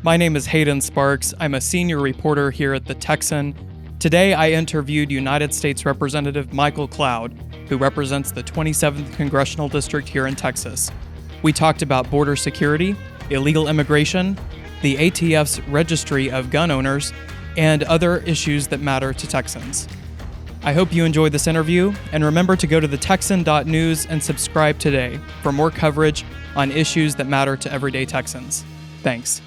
My name is Hayden Sparks. I'm a senior reporter here at the Texan. Today, I interviewed United States Representative Michael Cloud, who represents the 27th Congressional District here in Texas. We talked about border security, illegal immigration, the ATF's registry of gun owners, and other issues that matter to Texans. I hope you enjoyed this interview, and remember to go to thetexan.news and subscribe today for more coverage on issues that matter to everyday Texans. Thanks.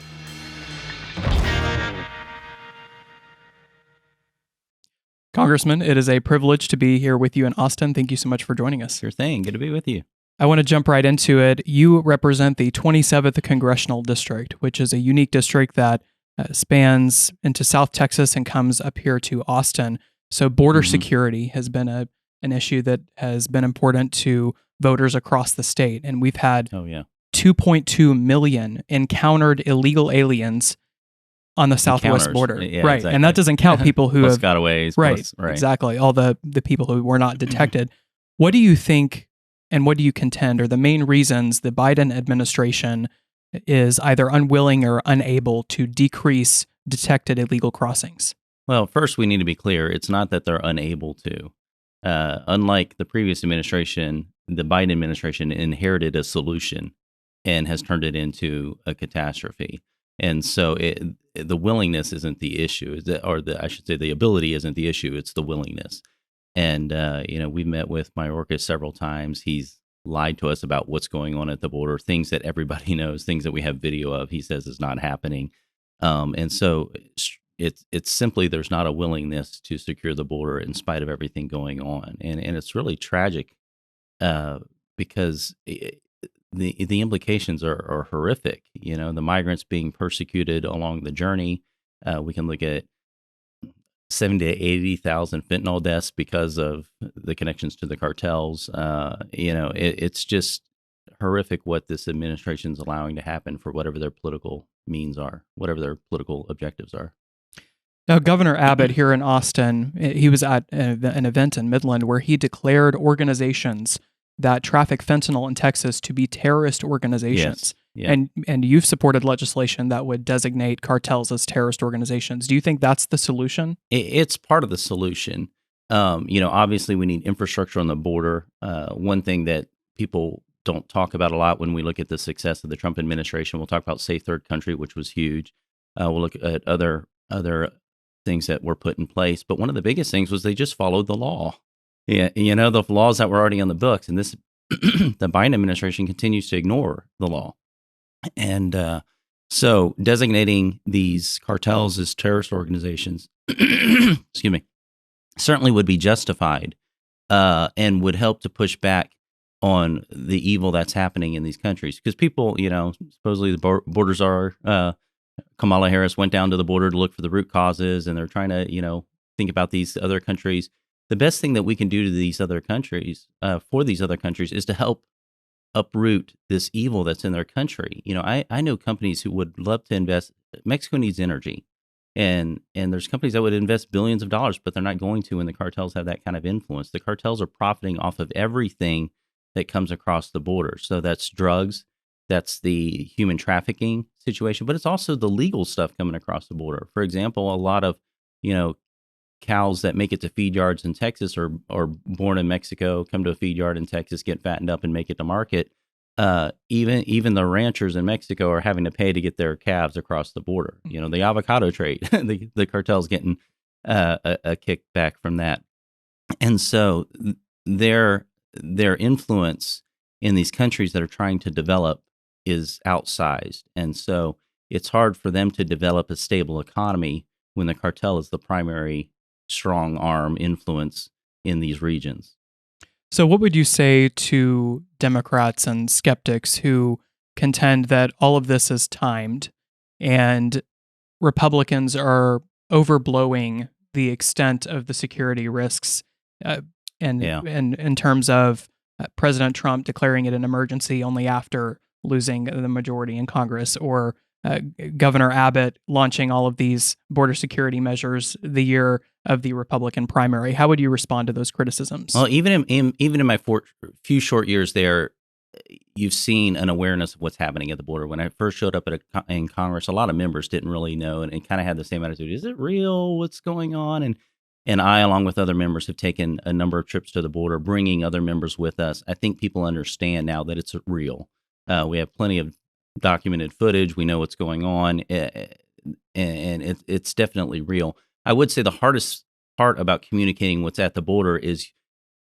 Congressman, it is a privilege to be here with you in Austin. Thank you so much for joining us. Sure thing. Good to be with you. I want to jump right into it. You represent the 27th Congressional District, which is a unique district that spans into South Texas and comes up here to Austin. So border security has been an issue that has been important to voters across the state. And we've had 2.2 million encountered illegal aliens on the southwest border. Yeah, right. Exactly. And that doesn't count people who have gotaways. Right. Exactly. All the people who were not detected. What do you think and what do you contend are the main reasons the Biden administration is either unwilling or unable to decrease detected illegal crossings? Well, first, we need to be clear. It's not that they're unable to. Unlike the previous administration, the Biden administration inherited a solution and has turned it into a catastrophe. And so the willingness isn't the issue, I should say the ability isn't the issue, it's the willingness. And, we've met with Mayorkas several times. He's lied to us about what's going on at the border, things that everybody knows, things that we have video of, he says is not happening. And so it's simply there's not a willingness to secure the border in spite of everything going on. And it's really tragic because the implications are horrific. The migrants being persecuted along the journey. We can look at 70 to 80,000 fentanyl deaths because of the connections to the cartels. It's just horrific what this administration is allowing to happen for whatever their political means are, whatever their political objectives are. Now, Governor Abbott here in Austin, he was at an event in Midland where he declared organizations that traffic fentanyl in Texas to be terrorist organizations. Yes. Yeah. And you've supported legislation that would designate cartels as terrorist organizations. Do you think that's the solution? It's part of the solution. Obviously we need infrastructure on the border. One thing that people don't talk about a lot when we look at the success of the Trump administration, we'll talk about Safe Third Country, which was huge. We'll look at other things that were put in place. But one of the biggest things was they just followed the law. Yeah, the laws that were already on the books, and the Biden administration continues to ignore the law. And so designating these cartels as terrorist organizations, excuse me, certainly would be justified and would help to push back on the evil that's happening in these countries. Because people, supposedly the borders are, Kamala Harris went down to the border to look for the root causes, and they're trying to, think about these other countries. The best thing that we can do to these other countries, for these other countries, is to help uproot this evil that's in their country. I know companies who would love to invest. Mexico needs energy, and there's companies that would invest billions of dollars, but they're not going to when the cartels have that kind of influence. The cartels are profiting off of everything that comes across the border. So that's drugs, that's the human trafficking situation, but it's also the legal stuff coming across the border. For example, a lot of, cows that make it to feed yards in Texas or born in Mexico, come to a feed yard in Texas, get fattened up and make it to market. Even the ranchers in Mexico are having to pay to get their calves across the border. The avocado trade, the cartel's getting a kickback from that. And so their influence in these countries that are trying to develop is outsized. And so it's hard for them to develop a stable economy when the cartel is the primary strong arm influence in these regions. So what would you say to Democrats and skeptics who contend that all of this is timed and Republicans are overblowing the extent of the security risks and in terms of President Trump declaring it an emergency only after losing the majority in Congress, or Governor Abbott launching all of these border security measures the year of the Republican primary? How would you respond to those criticisms? Well, even in my few short years there, you've seen an awareness of what's happening at the border. When I first showed up in Congress, a lot of members didn't really know and kind of had the same attitude. Is it real? What's going on? And I, along with other members, have taken a number of trips to the border, bringing other members with us. I think people understand now that it's real. We have plenty of documented footage. We know what's going on, and it's definitely real. I would say the hardest part about communicating what's at the border is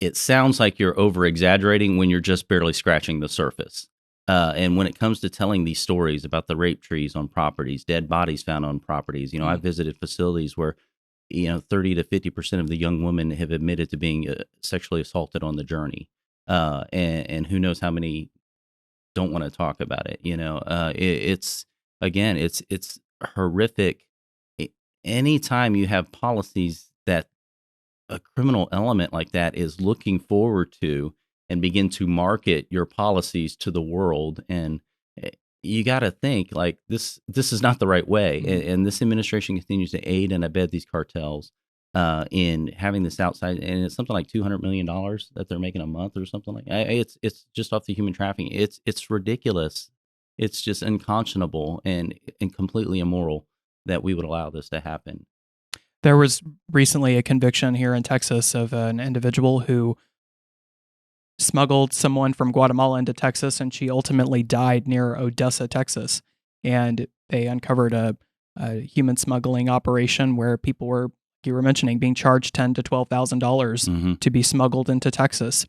it sounds like you're over-exaggerating when you're just barely scratching the surface. And when it comes to telling these stories about the rape trees on properties, dead bodies found on properties, I've visited facilities where 30 to 50% of the young women have admitted to being sexually assaulted on the journey. And who knows how many don't want to talk about it. It's horrific. Anytime you have policies that a criminal element like that is looking forward to and begin to market your policies to the world, and you got to think like this is not the right way. And this administration continues to aid and abet these cartels in having this outside, and it's something like $200 million that they're making a month or something like that. It's just off the human trafficking. It's ridiculous. It's just unconscionable and completely immoral that we would allow this to happen. There was recently a conviction here in Texas of an individual who smuggled someone from Guatemala into Texas, and she ultimately died near Odessa, Texas. And they uncovered a human smuggling operation where people were, you were mentioning, being charged $10,000 to $12,000 to be smuggled into Texas.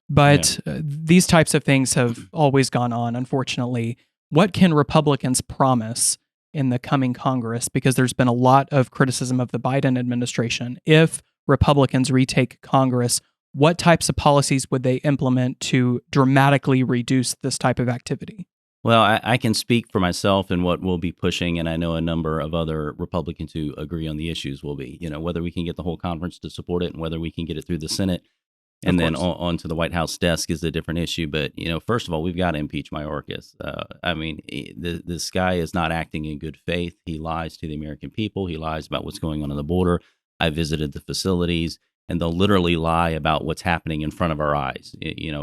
But these types of things have always gone on, unfortunately. What can Republicans promise in the coming Congress? Because there's been a lot of criticism of the Biden administration. If Republicans retake Congress, what types of policies would they implement to dramatically reduce this type of activity? Well, I can speak for myself and what we'll be pushing, and I know a number of other Republicans who agree on the issues will be, whether we can get the whole conference to support it and whether we can get it through the Senate and then onto the White House desk is a different issue. But, first of all, we've got to impeach Mayorkas. This guy is not acting in good faith. He lies to the American people. He lies about what's going on the border. I visited the facilities, and they'll literally lie about what's happening in front of our eyes.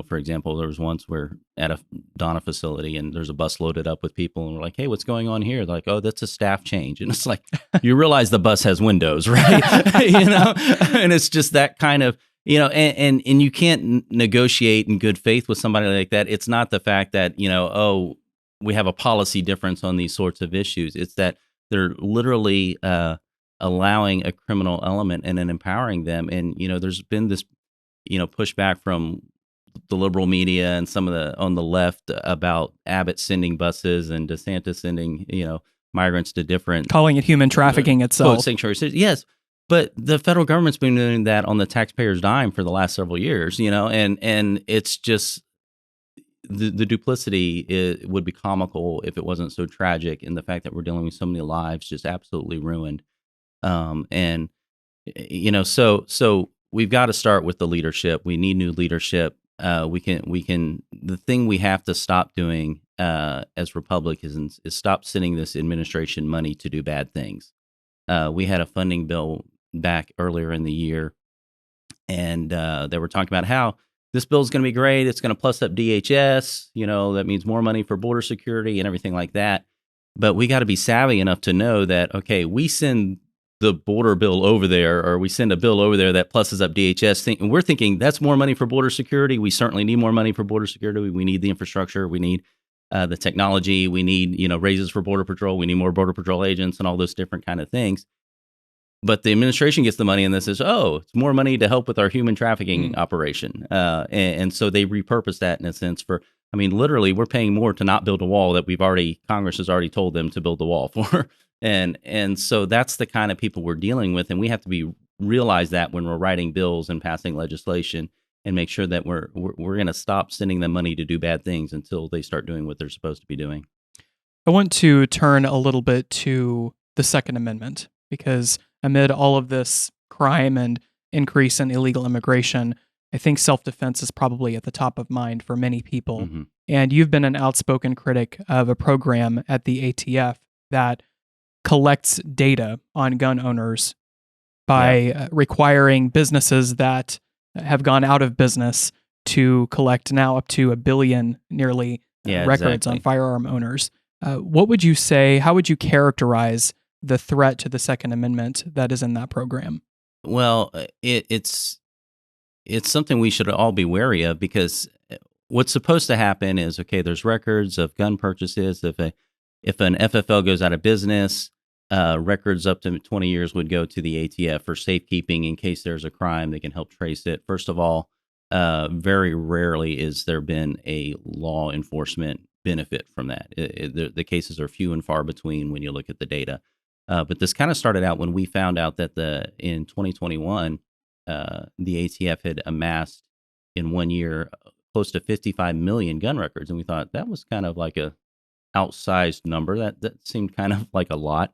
For example, there was once we're at a Donna facility and there's a bus loaded up with people, and we're like, hey, what's going on here? They're like, oh, that's a staff change. And it's like, you realize the bus has windows, right? And it's just that kind of, and you can't negotiate in good faith with somebody like that. It's not the fact that, we have a policy difference on these sorts of issues. It's that they're literally allowing a criminal element and then empowering them. And, there's been this, pushback from the liberal media and some of on the left about Abbott sending buses and DeSantis sending, migrants to different. Calling it human trafficking itself. Sanctuary cities. Yes. But the federal government's been doing that on the taxpayer's dime for the last several years, and it's just the duplicity would be comical if it wasn't so tragic. And the fact that we're dealing with so many lives just absolutely ruined. So we've got to start with the leadership. We need new leadership. The thing we have to stop doing as Republicans is stop sending this administration money to do bad things. We had a funding bill back earlier in the year, and they were talking about how this bill is going to be great. It's going to plus up DHS. That means more money for border security and everything like that. But we got to be savvy enough to know that, okay, we send the border bill over there, or we send a bill over there that pluses up DHS, and we're thinking that's more money for border security. We certainly need more money for border security. We need the infrastructure. We need the technology. We need, raises for Border Patrol. We need more Border Patrol agents and all those different kind of things. But the administration gets the money, and this is, it's more money to help with our human trafficking operation. And so they repurpose that in a sense for, literally, we're paying more to not build a wall that Congress has already told them to build the wall for. And so that's the kind of people we're dealing with. And we have to realize that when we're writing bills and passing legislation, and make sure that we're going to stop sending them money to do bad things until they start doing what they're supposed to be doing. I want to turn a little bit to the Second Amendment, because amid all of this crime and increase in illegal immigration, I think self-defense is probably at the top of mind for many people. Mm-hmm. And you've been an outspoken critic of a program at the ATF that collects data on gun owners by requiring businesses that have gone out of business to collect now up to 1 billion nearly records on exactly. firearm owners. What would you say? How would you characterize the threat to the Second Amendment that is in that program? Well, it's something we should all be wary of, because what's supposed to happen is, okay, there's records of gun purchases. If an FFL goes out of business, records up to 20 years would go to the ATF for safekeeping in case there's a crime. They can help trace it. First of all, very rarely is there been a law enforcement benefit from that. The cases are few and far between when you look at the data. But this kind of started out when we found out that in 2021, the ATF had amassed in 1 year close to 55 million gun records, and we thought that was kind of like a outsized number. That seemed kind of like a lot.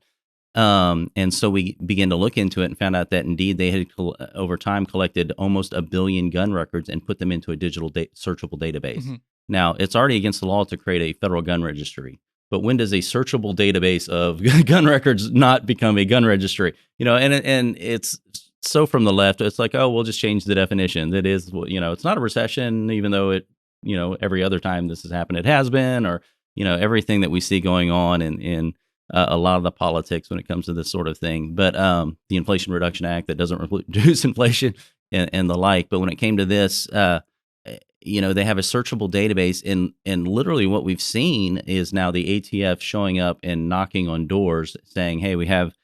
And so we began to look into it and found out that indeed they had over time collected almost 1 billion gun records and put them into a digital searchable database. Mm-hmm. Now, it's already against the law to create a federal gun registry. But when does a searchable database of gun records not become a gun registry? And it's so from the left, it's like, oh, we'll just change the definition. That is, it's not a recession, even though it, every other time this has happened, it has been, or, everything that we see going on in a lot of the politics when it comes to this sort of thing. But the Inflation Reduction Act that doesn't reduce inflation and the like. But when it came to this, they have a searchable database, and literally what we've seen is now the ATF showing up and knocking on doors saying, hey, we have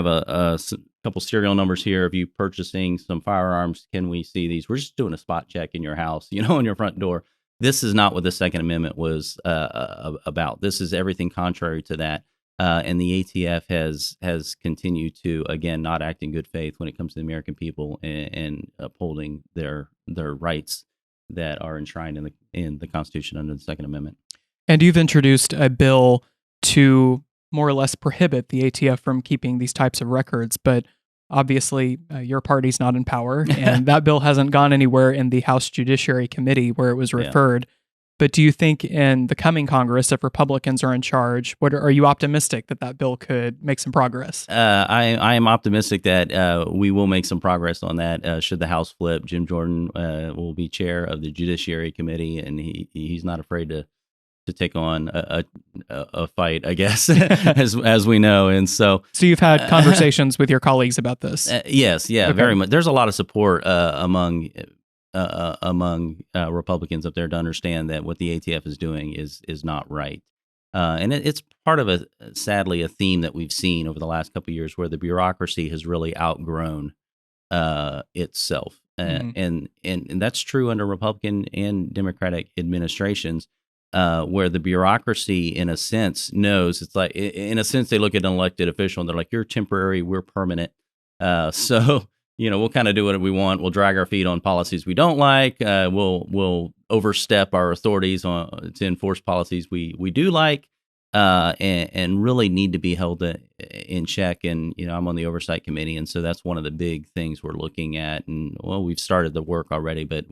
a couple serial numbers here of you purchasing some firearms. Can we see these? We're just doing a spot check in your house, on your front door. This is not what the Second Amendment was about. This is everything contrary to that. And the ATF has continued to, again, not act in good faith when it comes to the American people and upholding their rights that are enshrined in the Constitution under the Second Amendment. And you've introduced a bill to more or less prohibit the ATF from keeping these types of records, but obviously your party's not in power, and that bill hasn't gone anywhere in the House Judiciary Committee where it was referred. Yeah. But do you think in the coming Congress, if Republicans are in charge, are you optimistic that bill could make some progress? I am optimistic that we will make some progress on that. Should the House flip, Jim Jordan will be chair of the Judiciary Committee, and he's not afraid to take on a fight, I guess, as we know. And so you've had conversations with your colleagues about this? Yes, yeah, okay. Very much. There's a lot of support among Republicans up there to understand that what the ATF is doing is not right. And it's part of sadly a theme that we've seen over the last couple of years, where the bureaucracy has really outgrown itself. Mm-hmm. And that's true under Republican and Democratic administrations, where the bureaucracy, in a sense, knows, it's like, in a sense, they look at an elected official and they're like, you're temporary, we're permanent. So we'll kind of do what we want. We'll drag our feet on policies we don't like. We'll overstep our authorities to enforce policies we do like, and really need to be held in check. And I'm on the oversight committee, and so that's one of the big things we're looking at. And we've started the work already, but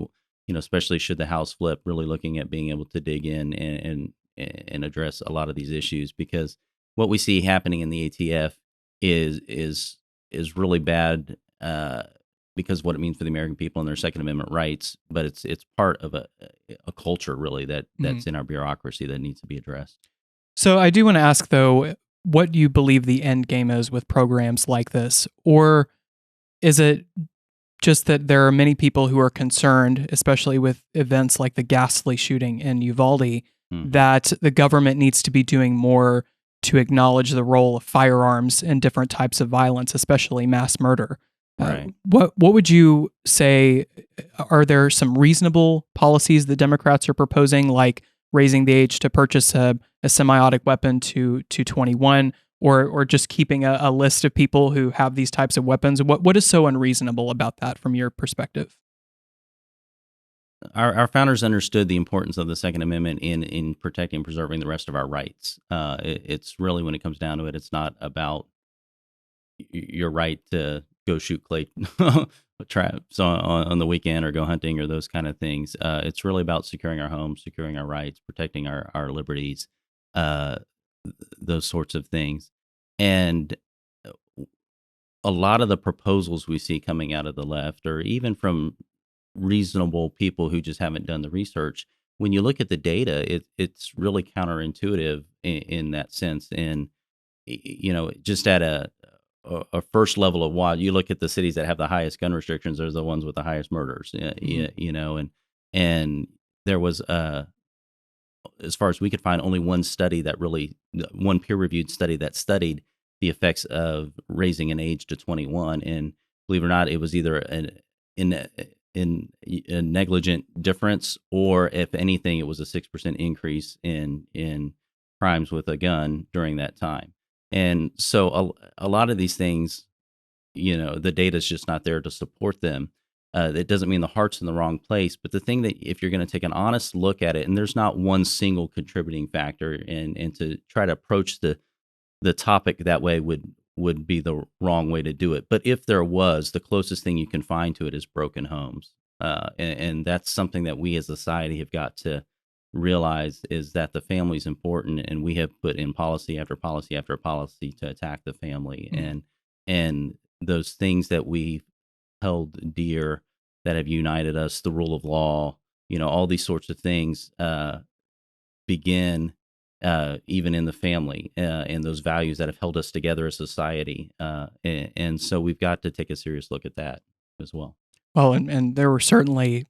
especially should the House flip, really looking at being able to dig in and address a lot of these issues, because what we see happening in the ATF is really bad. Because of what it means for the American people and their Second Amendment rights, but it's part of a culture really that's mm-hmm. in our bureaucracy that needs to be addressed. So I do want to ask, though, what you believe the end game is with programs like this, or is it just that there are many people who are concerned, especially with events like the ghastly shooting in Uvalde, mm-hmm. that the government needs to be doing more to acknowledge the role of firearms in different types of violence, especially mass murder? Right. What would you say? Are there some reasonable policies the Democrats are proposing, like raising the age to purchase a semi-automatic weapon to 21, or just keeping a list of people who have these types of weapons? What is so unreasonable about that from your perspective? Our founders understood the importance of the Second Amendment in protecting and preserving the rest of our rights. It's really, when it comes down to it, it's not about your right to go shoot clay traps on the weekend or go hunting or those kind of things. It's really about securing our homes, securing our rights, protecting our liberties, those sorts of things. And a lot of the proposals we see coming out of the left, or even from reasonable people who just haven't done the research. When you look at the data, it's really counterintuitive in that sense. And just at a first level of why you look at the cities that have the highest gun restrictions, those are the ones with the highest murders. And there was as far as we could find, only one peer-reviewed study that studied the effects of raising an age to 21. And believe it or not, it was either in a negligent difference, or if anything, it was a 6% increase in crimes with a gun during that time. And so a lot of these things, the data is just not there to support them. That doesn't mean the heart's in the wrong place, but the thing that if you're going to take an honest look at it, and there's not one single contributing factor, and to try to approach the topic that way would be the wrong way to do it. But if there was, the closest thing you can find to it is broken homes, and that's something that we as a society have got to realize, is that the family is important, and we have put in policy after policy after policy to attack the family, and those things that we held dear that have united us, the rule of law, all these sorts of things begin even in the family, and those values that have held us together as society. And so we've got to take a serious look at that as well. Well, and there were certainly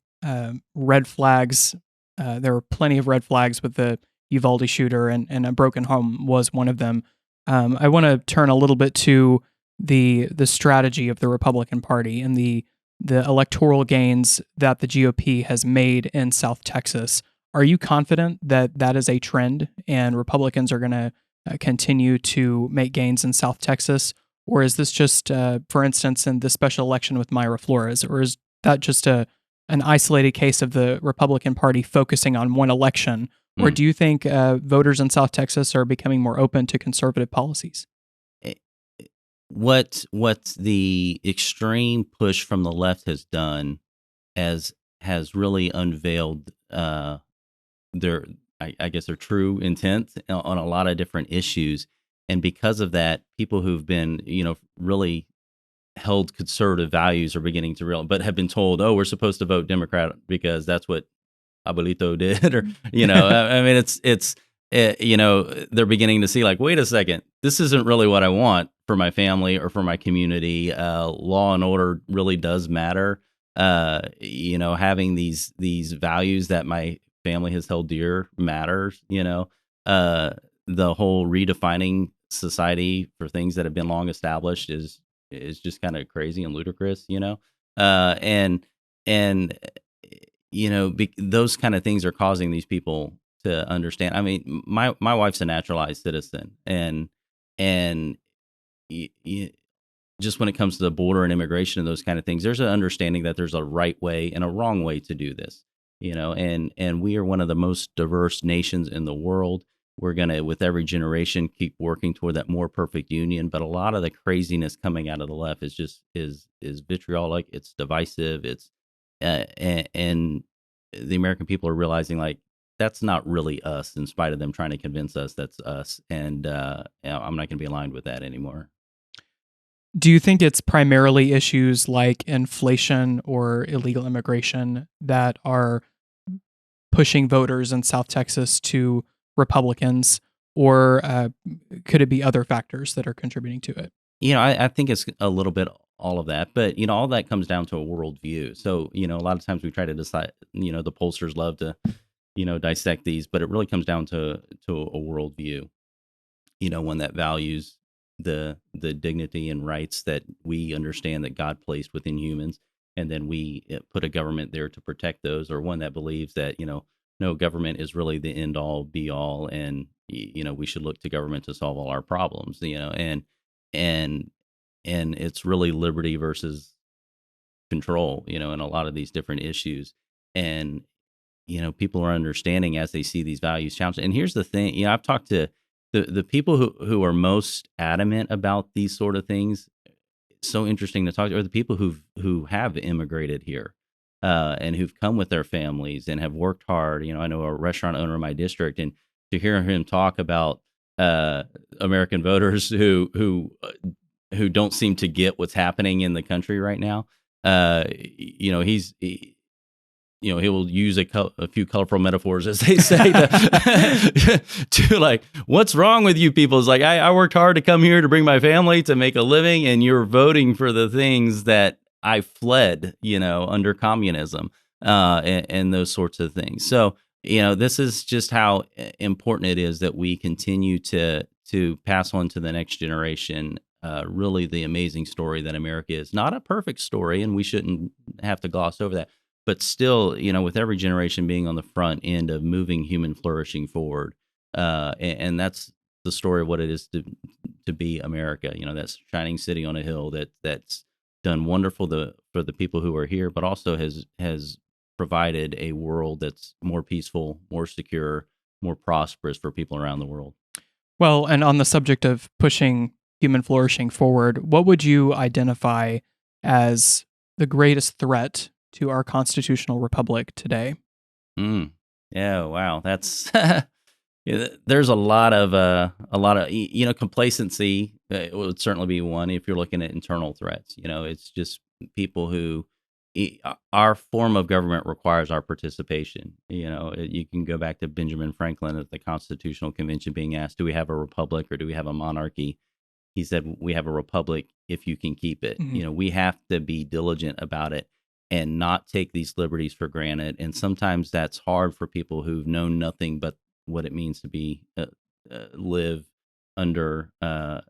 red flags. There were plenty of red flags with the Uvalde shooter, and a broken home was one of them. I want to turn a little bit to the strategy of the Republican Party and the electoral gains that the GOP has made in South Texas. Are you confident that that is a trend and Republicans are going to continue to make gains in South Texas? Or is this just, for instance, in the special election with Myra Flores, or is that just an isolated case of the Republican Party focusing on one election? Or do you think voters in South Texas are becoming more open to conservative policies? What the extreme push from the left has done has really unveiled I guess their true intent on a lot of different issues. And because of that, people who've been, really held conservative values are beginning to realize, but have been told, oh, we're supposed to vote Democrat because that's what Abuelito did, or, I mean, they're beginning to see, like, wait a second, this isn't really what I want for my family or for my community. Law and order really does matter. Having these values that my family has held dear matters. The whole redefining society for things that have been long established is just kind of crazy and ludicrous. Those kind of things are causing these people to understand. I mean, my wife's a naturalized citizen, and just when it comes to the border and immigration and those kind of things, there's an understanding that there's a right way and a wrong way to do this. And we are one of the most diverse nations in the world. We're going to, with every generation, keep working toward that more perfect union. But a lot of the craziness coming out of the left is vitriolic. It's divisive. It's and the American people are realizing, like, that's not really us, in spite of them trying to convince us that's us. And I'm not going to be aligned with that anymore. Do you think it's primarily issues like inflation or illegal immigration that are pushing voters in South Texas to Republicans, or could it be other factors that are contributing to it? I think it's a little bit all of that, but all that comes down to a worldview. So a lot of times we try to decide. The pollsters love to dissect these, but it really comes down to a worldview. One that values the dignity and rights that we understand that God placed within humans, and then we put a government there to protect those, or one that believes that no, government is really the end all be all, and we should look to government to solve all our problems. And it's really liberty versus control, in a lot of these different issues. And people are understanding as they see these values challenged. And here's the thing, I've talked to the people who are most adamant about these sort of things. It's so interesting to talk to, are the people who have immigrated here, and who've come with their families and have worked hard. I know a restaurant owner in my district, and to hear him talk about American voters who don't seem to get what's happening in the country right now. he will use a few colorful metaphors, as they say, to like, what's wrong with you people? It's like, I worked hard to come here to bring my family to make a living, and you're voting for the things that I fled, under communism, and those sorts of things. So, this is just how important it is that we continue to pass on to the next generation, really the amazing story that America is. Not a perfect story, and we shouldn't have to gloss over that. But still, with every generation being on the front end of moving human flourishing forward, and that's the story of what it is to be America. That shining city on a hill that's done wonderful for the people who are here, but also has provided a world that's more peaceful, more secure, more prosperous for people around the world. Well, and on the subject of pushing human flourishing forward, what would you identify as the greatest threat to our constitutional republic today? Yeah, wow, that's there's a lot of complacency. It would certainly be one if you're looking at internal threats. It's just people who our form of government requires our participation. You can go back to Benjamin Franklin at the Constitutional Convention being asked, do we have a republic or do we have a monarchy? He said, we have a republic if you can keep it. Mm-hmm. We have to be diligent about it and not take these liberties for granted. And sometimes that's hard for people who've known nothing but what it means to be live under a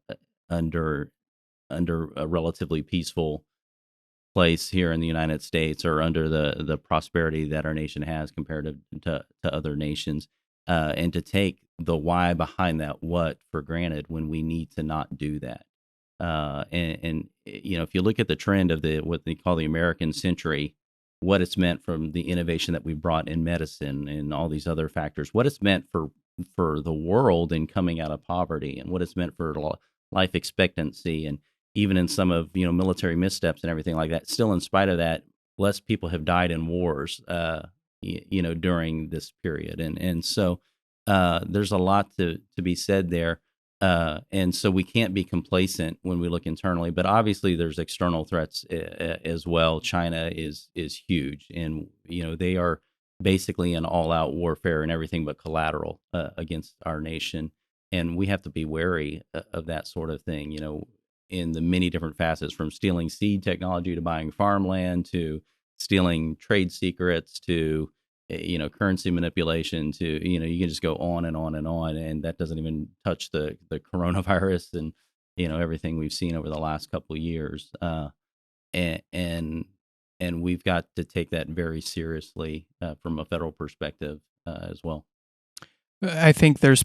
relatively peaceful place here in the United States, or under the prosperity that our nation has compared to other nations, and to take the why behind that what for granted when we need to not do that. And if you look at the trend of what they call the American century, what it's meant from the innovation that we brought in medicine and all these other factors, what it's meant for the world in coming out of poverty, and what it's meant for life expectancy, and even in some of military missteps and everything like that. Still, in spite of that, less people have died in wars, during this period, and so there's a lot to be said there. And so we can't be complacent when we look internally, but obviously there's external threats as well. China is huge, and they are basically an all-out warfare and everything but collateral against our nation, and we have to be wary of that sort of thing. In the many different facets, from stealing seed technology to buying farmland to stealing trade secrets to currency manipulation to you can just go on and on and on, and that doesn't even touch the coronavirus and everything we've seen over the last couple of years, and we've got to take that very seriously from a federal perspective as well. I think there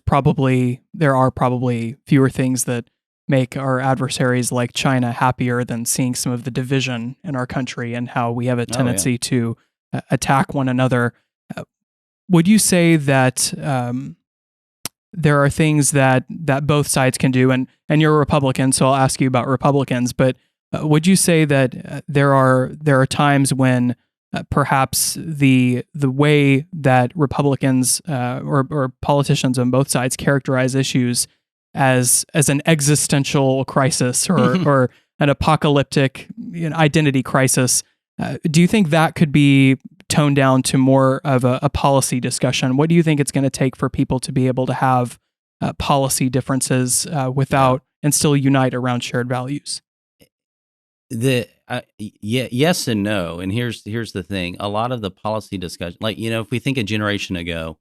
are probably fewer things that make our adversaries like China happier than seeing some of the division in our country and how we have a tendency to attack one another. Would you say that there are things that both sides can do? And you're a Republican, so I'll ask you about Republicans. But would you say that there are times when perhaps the way that Republicans or politicians on both sides characterize issues as an existential crisis or an apocalyptic identity crisis, do you think that could be toned down to more of a policy discussion? What do you think it's going to take for people to be able to have policy differences without and still unite around shared values? Yes and no. And here's the thing: a lot of the policy discussion, like if we think a generation ago,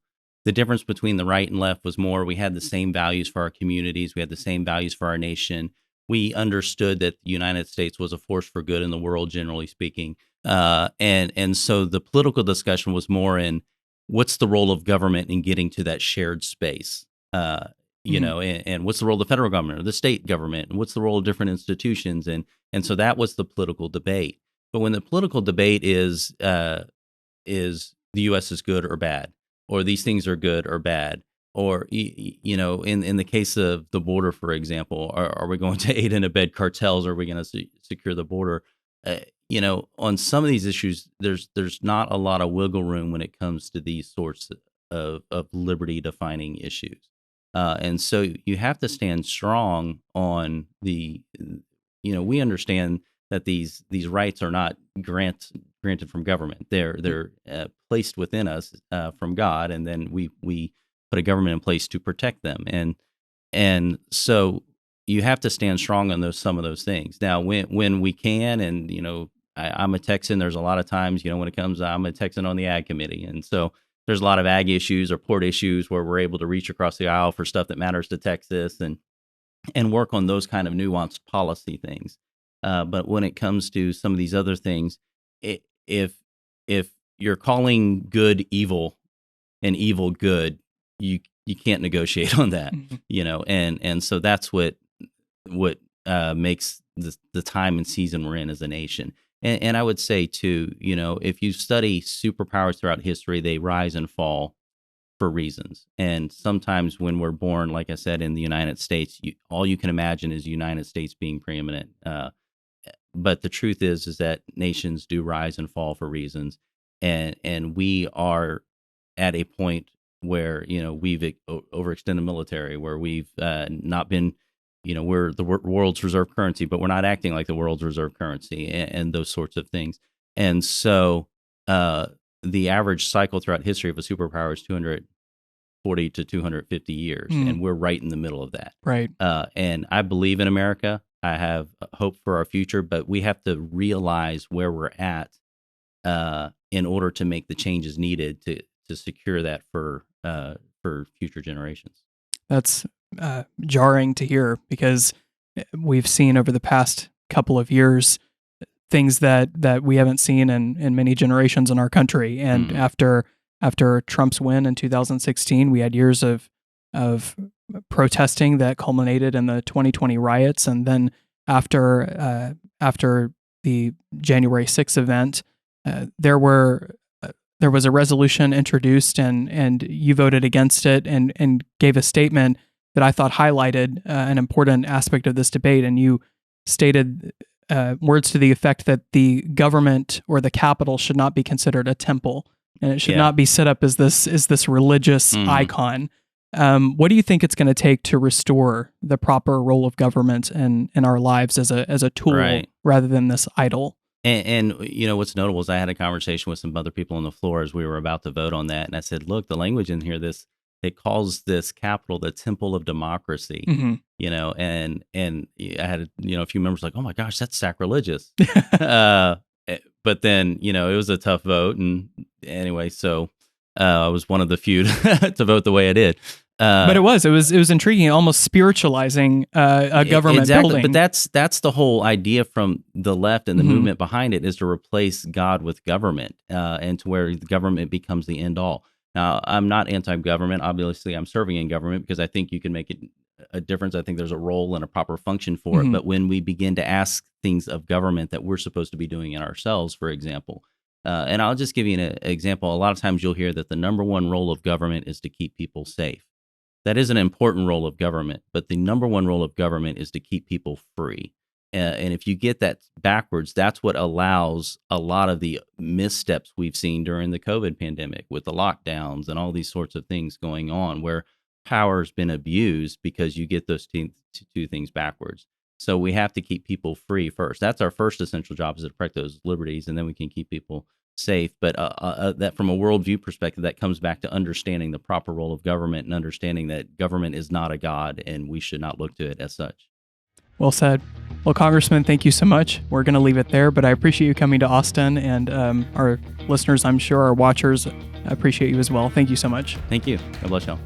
the difference between the right and left was more we had the same values for our communities, we had the same values for our nation. We understood that the United States was a force for good in the world, generally speaking. And so the political discussion was more in what's the role of government in getting to that shared space, and what's the role of the federal government or the state government, and what's the role of different institutions, and so that was the political debate. But when the political debate is the U.S. is good or bad, or these things are good or bad, or in the case of the border, for example, are we going to aid and abet cartels, or are we going to secure the border? On some of these issues, there's not a lot of wiggle room when it comes to these sorts of liberty defining issues. And so you have to stand strong on we understand that these rights are not granted from government. They're placed within us from God, and then we put a government in place to protect them. And so you have to stand strong on some of those things. Now, when we can, and I'm a Texan. There's a lot of times, when it comes, I'm a Texan on the ag committee, and so there's a lot of ag issues or port issues where we're able to reach across the aisle for stuff that matters to Texas and work on those kind of nuanced policy things. But when it comes to some of these other things, if you're calling good evil and evil good, you can't negotiate on that, and so that's what makes the time and season we're in as a nation. And I would say too, if you study superpowers throughout history, they rise and fall for reasons. And sometimes when we're born, like I said, in the United States, all you can imagine is the United States being preeminent. But the truth is that nations do rise and fall for reasons. And we are at a point where, we've overextended military, where we've not been, we're the world's reserve currency, but we're not acting like the world's reserve currency and those sorts of things. And so the average cycle throughout history of a superpower is 240 to 250 years, and we're right in the middle of that. Right. And I believe in America. I have hope for our future, but we have to realize where we're at in order to make the changes needed to secure that for future generations. That's jarring to hear, because we've seen over the past couple of years things that we haven't seen in many generations in our country. And after Trump's win in 2016, we had years of protesting that culminated in the 2020 riots, and then after the January 6th event, there was a resolution introduced, and you voted against it, and gave a statement that I thought highlighted an important aspect of this debate. And you stated words to the effect that the government or the Capitol should not be considered a temple, and it should not be set up as this religious icon. What do you think it's going to take to restore the proper role of government in our lives as a tool rather than this idol? And what's notable is I had a conversation with some other people on the floor as we were about to vote on that, and I said, look, the language in here, it calls this Capitol the temple of democracy, and I had a few members like, oh my gosh, that's sacrilegious. But then, it was a tough vote. And anyway, so I was one of the few to vote the way I did. But it was intriguing, almost spiritualizing a government building. But that's the whole idea from the left and the movement behind it, is to replace God with government, and to where the government becomes the end all. Now, I'm not anti-government. Obviously, I'm serving in government because I think you can make a difference. I think there's a role and a proper function for it. But when we begin to ask things of government that we're supposed to be doing in ourselves, for example, and I'll just give you an example. A lot of times you'll hear that the number one role of government is to keep people safe. That is an important role of government, but the number one role of government is to keep people free. And if you get that backwards, that's what allows a lot of the missteps we've seen during the COVID pandemic with the lockdowns and all these sorts of things going on, where power's been abused because you get those two things backwards. So we have to keep people free first. That's our first essential job, is to protect those liberties, and then we can keep people safe. But that, from a worldview perspective, that comes back to understanding the proper role of government and understanding that government is not a god, and we should not look to it as such. Well said. Well, Congressman, thank you so much. We're going to leave it there, but I appreciate you coming to Austin, and our listeners, I'm sure, our watchers, appreciate you as well. Thank you so much. Thank you. God bless y'all.